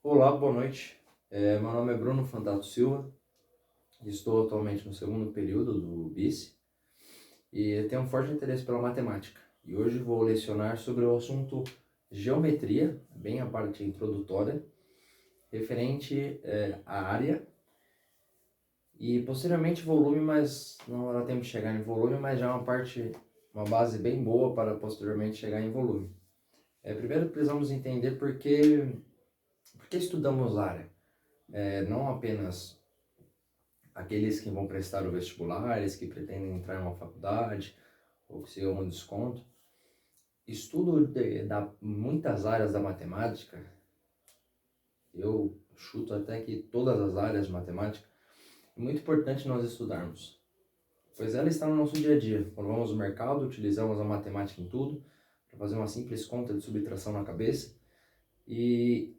Olá, boa noite. Meu nome é Bruno Fantato Silva, estou atualmente no segundo período do BICE e tenho um forte interesse pela matemática. E hoje vou lecionar sobre o assunto geometria, bem a parte introdutória, referente à área e posteriormente volume, mas não dá tempo de chegar em volume, mas já é uma base bem boa para posteriormente chegar em volume. Primeiro precisamos entender por que estudamos área. Não apenas aqueles que vão prestar o vestibular, eles que pretendem entrar em uma faculdade ou que se um desconto. Estudo muitas áreas da matemática, eu chuto até que todas as áreas de matemática, é muito importante nós estudarmos, pois ela está no nosso dia a dia. Quando vamos ao mercado, utilizamos a matemática em tudo, para fazer uma simples conta de subtração na cabeça, e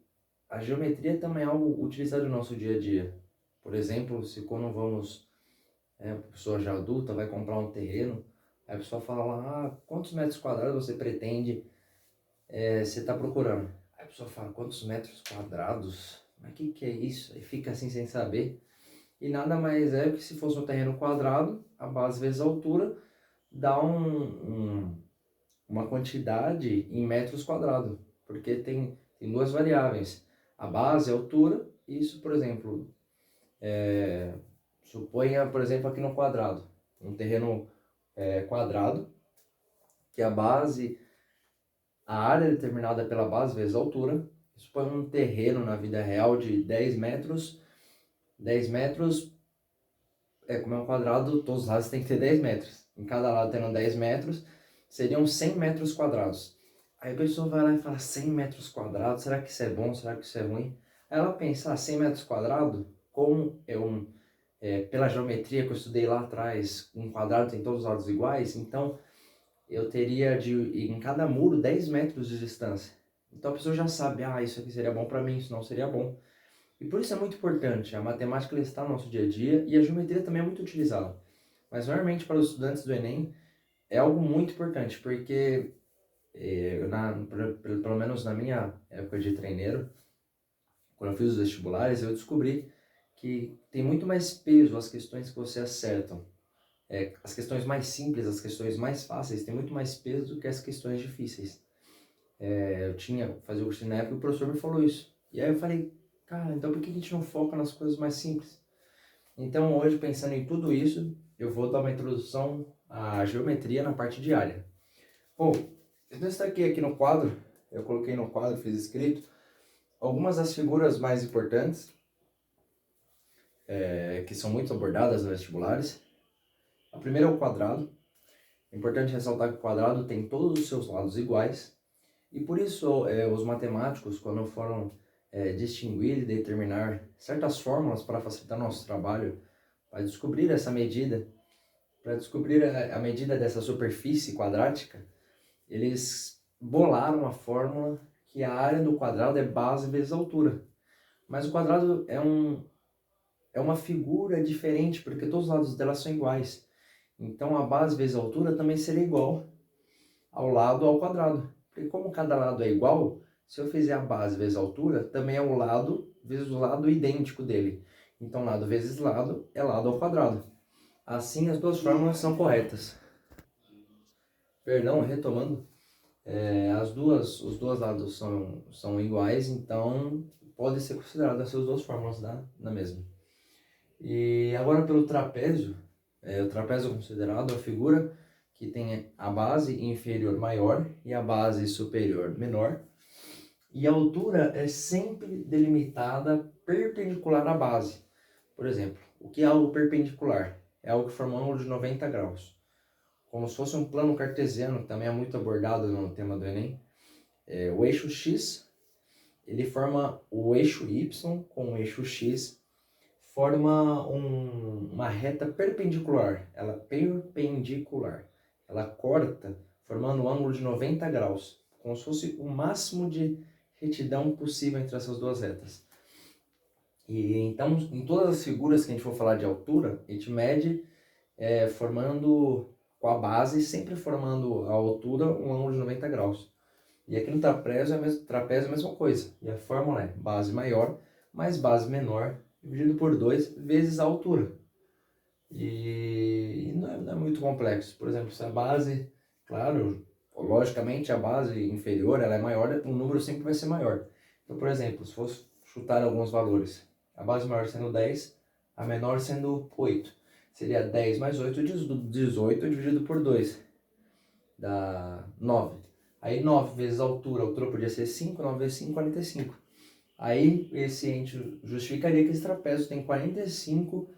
a geometria também é algo utilizado no nosso dia a dia. Por exemplo, se quando vamos a pessoa já adulta vai comprar um terreno, aí a pessoa fala lá, quantos metros quadrados você pretende, você está procurando? Aí a pessoa fala, quantos metros quadrados? Mas o que é isso? Aí fica assim sem saber. E nada mais é que se fosse um terreno quadrado, a base vezes a altura, dá uma quantidade em metros quadrados. Porque tem duas variáveis, a base, a altura, e isso, por exemplo, suponha, por exemplo, aqui no quadrado, um terreno quadrado, que a área determinada pela base vezes a altura. Suponha um terreno na vida real de 10 metros. 10 metros, como é um quadrado, todos os lados tem que ter 10 metros. Em cada lado tendo 10 metros, seriam 100 metros quadrados. Aí a pessoa vai lá e fala, 100 metros quadrados, será que isso é bom, será que isso é ruim? Aí ela pensa, 100 metros quadrados, como pela geometria que eu estudei lá atrás, um quadrado tem todos os lados iguais, então eu teria em cada muro 10 metros de distância. Então a pessoa já sabe, isso aqui seria bom para mim, isso não seria bom. E por isso é muito importante, a matemática ela está no nosso dia a dia e a geometria também é muito utilizada. Mas normalmente para os estudantes do Enem é algo muito importante, porque pelo menos na minha época de treineiro, quando eu fiz os vestibulares, eu descobri que tem muito mais peso as questões que você acertam. As questões mais simples, as questões mais fáceis, têm muito mais peso do que as questões difíceis. Eu fazia o curso na época e o professor me falou isso. E aí eu falei, cara, então por que a gente não foca nas coisas mais simples? Então hoje, pensando em tudo isso, eu vou dar uma introdução à geometria na parte de área. Bom, eu destaquei aqui no quadro, eu coloquei no quadro, fiz escrito, algumas das figuras mais importantes, que são muito abordadas nos vestibulares. A primeira é o quadrado. É importante ressaltar que o quadrado tem todos os seus lados iguais, e por isso os matemáticos, quando foram distinguir e determinar certas fórmulas para facilitar nosso trabalho, para descobrir essa medida, para descobrir a medida dessa superfície quadrática, eles bolaram a fórmula que a área do quadrado é base vezes altura. Mas o quadrado é uma figura diferente, porque todos os lados dela são iguais. Então a base vezes a altura também seria igual ao quadrado. Porque como cada lado é igual, se eu fizer a base vezes a altura, também é o lado vezes o lado idêntico dele. Então lado vezes lado é lado ao quadrado. Assim as duas fórmulas são corretas. Perdão, retomando, os dois lados são iguais, então pode ser considerado essas duas fórmulas na mesma. E agora pelo trapézio, o trapézio é considerado a figura que tem a base inferior maior e a base superior menor, e a altura é sempre delimitada perpendicular à base. Por exemplo, o que é algo perpendicular? É algo que forma um ângulo de 90 graus. Como se fosse um plano cartesiano, que também é muito abordado no tema do Enem. O eixo X, ele forma o eixo Y com o eixo X, forma uma reta perpendicular, ela corta, formando um ângulo de 90 graus, como se fosse o máximo de retidão possível entre essas duas retas. E então, em todas as figuras que a gente for falar de altura, a gente mede formando com a base, sempre formando a altura um ângulo de 90 graus. E aqui no trapézio é a mesma coisa. E a fórmula é base maior mais base menor dividido por 2 vezes a altura. E não é muito complexo. Por exemplo, se a base, claro, logicamente a base inferior ela é maior, o número sempre vai ser maior. Então, por exemplo, se fosse chutar alguns valores, a base maior sendo 10, a menor sendo 8. Seria 10 mais 8, 18 dividido por 2, dá 9. Aí 9 vezes a altura podia ser 5, 9 vezes 5, 45. Aí esse ente justificaria que esse trapézio tem 45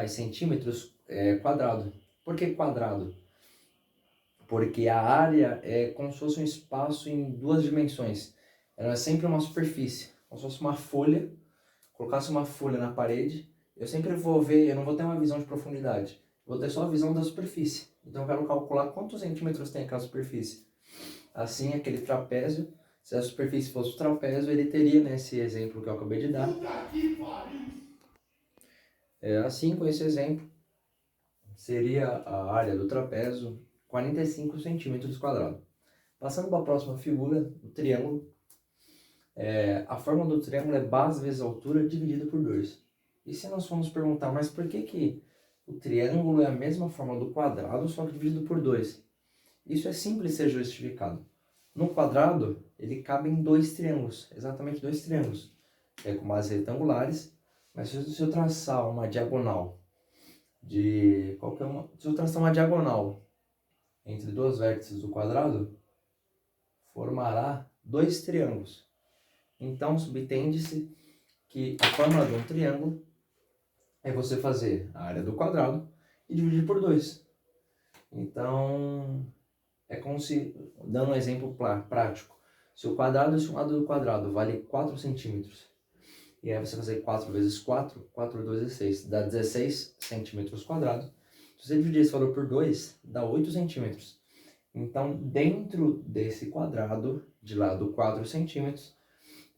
centímetros quadrado. Por que quadrado? Porque a área é como se fosse um espaço em duas dimensões. Ela é sempre uma superfície, como se fosse uma folha. Colocasse uma folha na parede, eu sempre vou ver, eu não vou ter uma visão de profundidade. Vou ter só a visão da superfície. Então eu quero calcular quantos centímetros tem aquela superfície. Assim, aquele trapézio, se a superfície fosse o trapézio, ele teria, nesse exemplo que eu acabei de dar. Assim, com esse exemplo, seria a área do trapézio 45 centímetros quadrados. Passando para a próxima figura, o triângulo. A forma do triângulo é base vezes altura dividida por 2. E se nós formos perguntar, mas por que o triângulo é a mesma forma do quadrado, só que dividido por 2? Isso é simples de ser justificado. No quadrado, ele cabe em dois triângulos, exatamente dois triângulos, com bases retangulares, mas se eu traçar uma diagonal se eu traçar uma diagonal entre dois vértices do quadrado, formará dois triângulos. Então, subtende-se que a fórmula de um triângulo é você fazer a área do quadrado e dividir por 2. Então, é como se, dando um exemplo prático, se o quadrado e o lado do quadrado vale 4 centímetros, e aí você fazer 4 vezes 4, 4 vezes 6, dá 16 centímetros quadrados. Se você dividir esse valor por 2, dá 8 centímetros. Então, dentro desse quadrado, de lado 4 centímetros,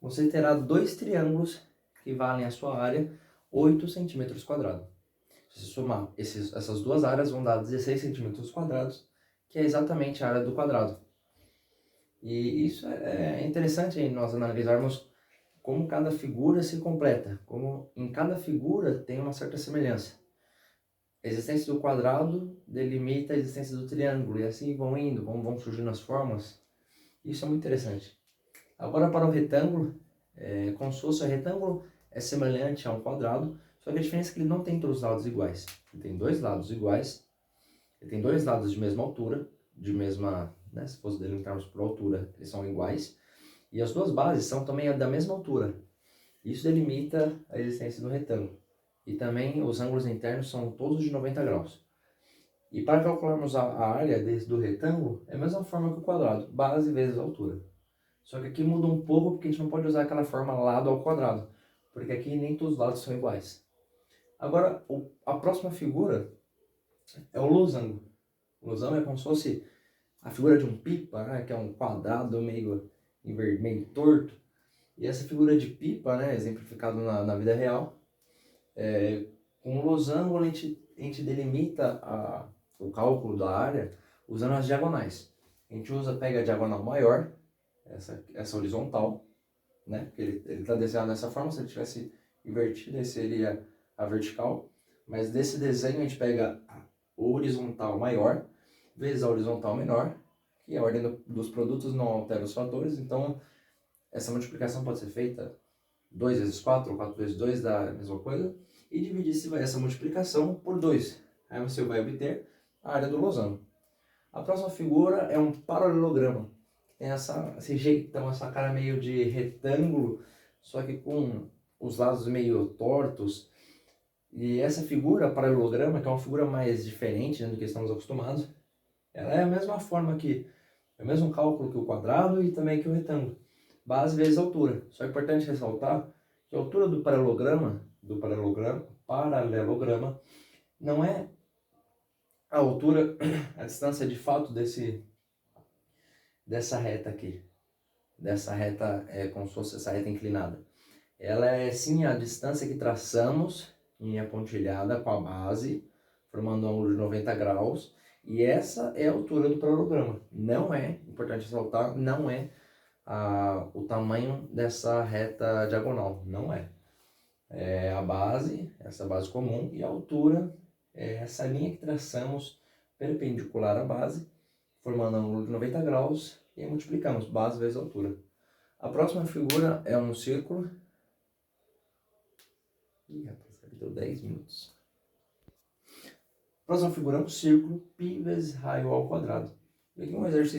você terá dois triângulos que valem a sua área 8 centímetros quadrados. Se você somar essas duas áreas, vão dar 16 centímetros quadrados, que é exatamente a área do quadrado. E isso é interessante nós analisarmos como cada figura se completa, como em cada figura tem uma certa semelhança. A existência do quadrado delimita a existência do triângulo, e assim vão indo, vão surgindo as formas. Isso é muito interessante. Agora para o retângulo, como se fosse o retângulo é semelhante a um quadrado, só que a diferença é que ele não tem todos os lados iguais. Ele tem dois lados iguais, ele tem dois lados de mesma altura, se fosse delimitarmos por altura, eles são iguais, e as duas bases são também da mesma altura. Isso delimita a existência do retângulo. E também os ângulos internos são todos de 90 graus. E para calcularmos a área do retângulo, é a mesma forma que o quadrado, base vezes altura. Só que aqui muda um pouco porque a gente não pode usar aquela forma lado ao quadrado, porque aqui nem todos os lados são iguais. Agora, a próxima figura é o losango. O losango é como se fosse a figura de um pipa, né, que é um quadrado meio torto. E essa figura de pipa, né, exemplificado na vida real, com o losango a gente delimita o cálculo da área usando as diagonais. A gente pega a diagonal maior, essa horizontal, né, porque ele está desenhado dessa forma. Se ele tivesse invertido, esse seria a vertical. Mas desse desenho a gente pega o horizontal maior vezes a horizontal menor, e a ordem dos produtos não altera os fatores, então essa multiplicação pode ser feita 2 vezes 4 ou 4 vezes 2 dá a mesma coisa, e dividir essa multiplicação por 2. Aí você vai obter a área do losango. A próxima figura é um paralelograma. Tem esse jeitão, essa cara meio de retângulo, só que com os lados meio tortos. E essa figura, paralelograma, que é uma figura mais diferente, né, do que estamos acostumados, ela é a mesma forma é o mesmo cálculo que o quadrado e também que o retângulo. Base vezes altura. Só é importante ressaltar que a altura do paralelograma não é a altura, a distância de fato dessa reta aqui. Dessa reta, como se fosse essa reta inclinada. Ela é sim a distância que traçamos em apontilhada com a base, formando um ângulo de 90 graus. E essa é a altura do paralelograma. Não é, importante ressaltar, não é o tamanho dessa reta diagonal, não é. É a base, essa base comum, e a altura é essa linha que traçamos perpendicular à base, formando um ângulo de 90 graus, e aí multiplicamos base vezes altura. A próxima figura é um círculo. Ih, rapaz, deu 10 minutos. A próxima figura é um círculo, π vezes raio ao quadrado. E aqui um exercício